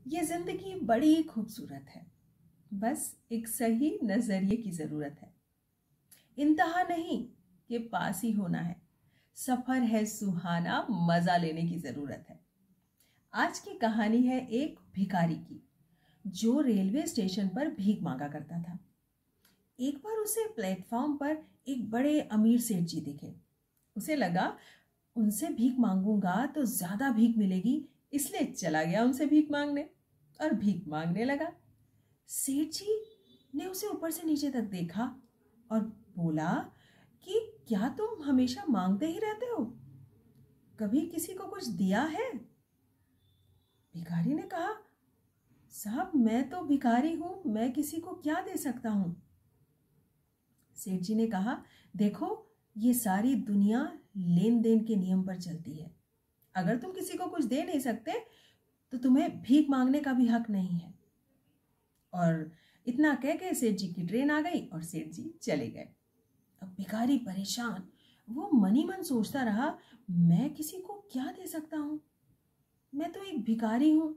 ये जिंदगी बड़ी खूबसूरत है, बस एक सही नजरिए की जरूरत है। इंतहा नहीं कि पास ही होना है, सफर है सुहाना, मजा लेने की जरूरत है। आज की कहानी है एक भिखारी की, जो रेलवे स्टेशन पर भीख मांगा करता था। एक बार उसे प्लेटफॉर्म पर एक बड़े अमीर सेठ जी दिखे। उसे लगा उनसे भीख मांगूंगा तो ज्यादा भीख मिलेगी, इसलिए चला गया उनसे भीख मांगने और भीख मांगने लगा। सेठ जी ने उसे ऊपर से नीचे तक देखा और बोला कि क्या तुम हमेशा मांगते ही रहते हो, कभी किसी को कुछ दिया है? भिखारी ने कहा, साहब मैं तो भिखारी हूं, मैं किसी को क्या दे सकता हूं। सेठ जी ने कहा, देखो ये सारी दुनिया लेन देन के नियम पर चलती है। अगर तुम किसी को कुछ दे नहीं सकते तो तुम्हें भीख मांगने का भी हक नहीं है। और इतना कह के सेठ जी की ट्रेन आ गई और सेठ जी चले गए। अब भिखारी परेशान, वो मन ही मन सोचता रहा, मैं किसी को क्या दे सकता हूं, मैं तो एक भिखारी हूं।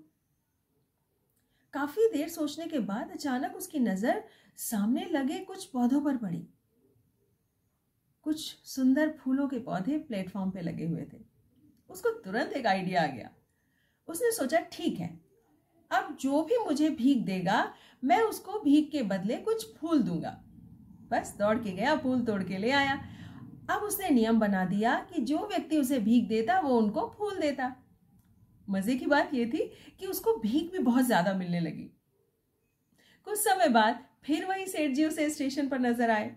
काफी देर सोचने के बाद अचानक उसकी नजर सामने लगे कुछ पौधों पर पड़ी। कुछ सुंदर फूलों के पौधे प्लेटफॉर्म पे लगे हुए थे। उसको तुरंत एक आइडिया आ गया। उसने सोचा, ठीक है, अब जो भी मुझे भीख देगा मैं उसको भीख के बदले कुछ फूल दूंगा। बस दौड़ के गया, फूल तोड़ के ले आया। अब उसने नियम बना दिया कि जो व्यक्ति उसे भीख देता वो उनको फूल देता। मजे की बात यह थी कि उसको भीख भी बहुत ज्यादा मिलने लगी। कुछ समय बाद फिर वही सेठ जी उसे स्टेशन पर नजर आए।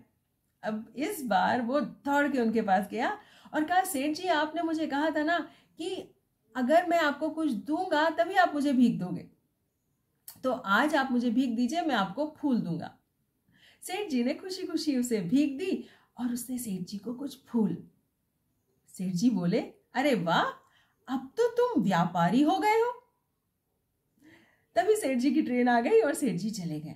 अब इस बार वो दौड़ के उनके पास गया और कहा, सेठ जी आपने मुझे कहा था ना कि अगर मैं आपको कुछ दूंगा तभी आप मुझे भीख दोगे, तो आज आप मुझे भीख दीजिए, मैं आपको फूल दूंगा। सेठ जी ने खुशी खुशी उसे भीख दी और उसने सेठ जी को कुछ फूल। सेठ जी बोले, अरे वाह, अब तो तुम व्यापारी हो गए हो। तभी सेठ जी की ट्रेन आ गई और सेठ जी चले गए।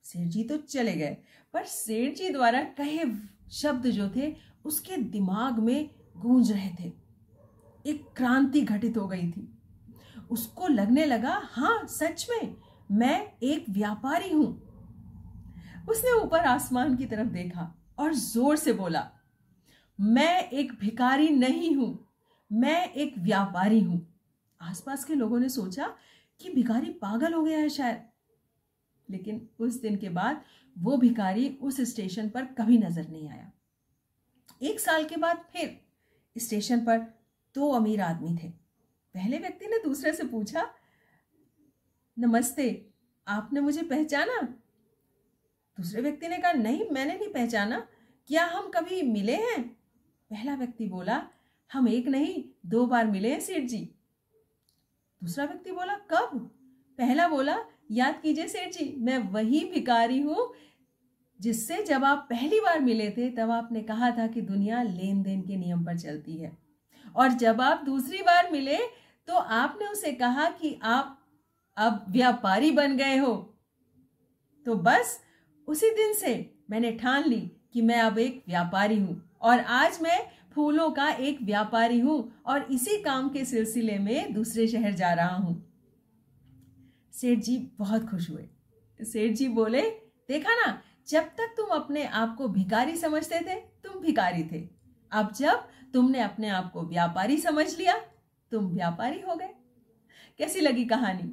सेठ जी तो चले गए, पर सेठ जी द्वारा कहे शब्द जो थे उसके दिमाग में गूंज रहे थे। एक क्रांति घटित हो गई थी। उसको लगने लगा, हाँ सच में मैं एक व्यापारी हूं। उसने ऊपर आसमान की तरफ देखा और जोर से बोला, मैं एक भिखारी नहीं हूं, मैं एक व्यापारी हूं। आसपास के लोगों ने सोचा कि भिखारी पागल हो गया है शायद। लेकिन उस दिन के बाद वो भिखारी उस स्टेशन पर कभी नजर नहीं आया। एक साल के बाद फिर स्टेशन पर दो अमीर आदमी थे। पहले व्यक्ति ने दूसरे से पूछा, नमस्ते, आपने मुझे पहचाना? दूसरे व्यक्ति ने कहा, नहीं मैंने नहीं पहचाना, क्या हम कभी मिले हैं? पहला व्यक्ति बोला, हम एक नहीं 2 बार मिले हैं सेठ जी। दूसरा व्यक्ति बोला, कब? पहला बोला, याद कीजिए सेठ जी, मैं वही भिखारी हूं जिससे जब आप पहली बार मिले थे तब आपने कहा था कि दुनिया लेन देन के नियम पर चलती है, और जब आप दूसरी बार मिले तो आपने उसे कहा कि आप अब व्यापारी बन गए हो। तो बस उसी दिन से मैंने ठान ली कि मैं अब एक व्यापारी हूं, और आज मैं फूलों का एक व्यापारी हूं और इसी काम के सिलसिले में दूसरे शहर जा रहा हूं। सेठ जी बहुत खुश हुए। सेठ जी बोले, देखा ना, जब तक तुम अपने आप को भिखारी समझते थे तुम भिखारी थे, अब जब तुमने अपने आप को व्यापारी समझ लिया तुम व्यापारी हो गए। कैसी लगी कहानी?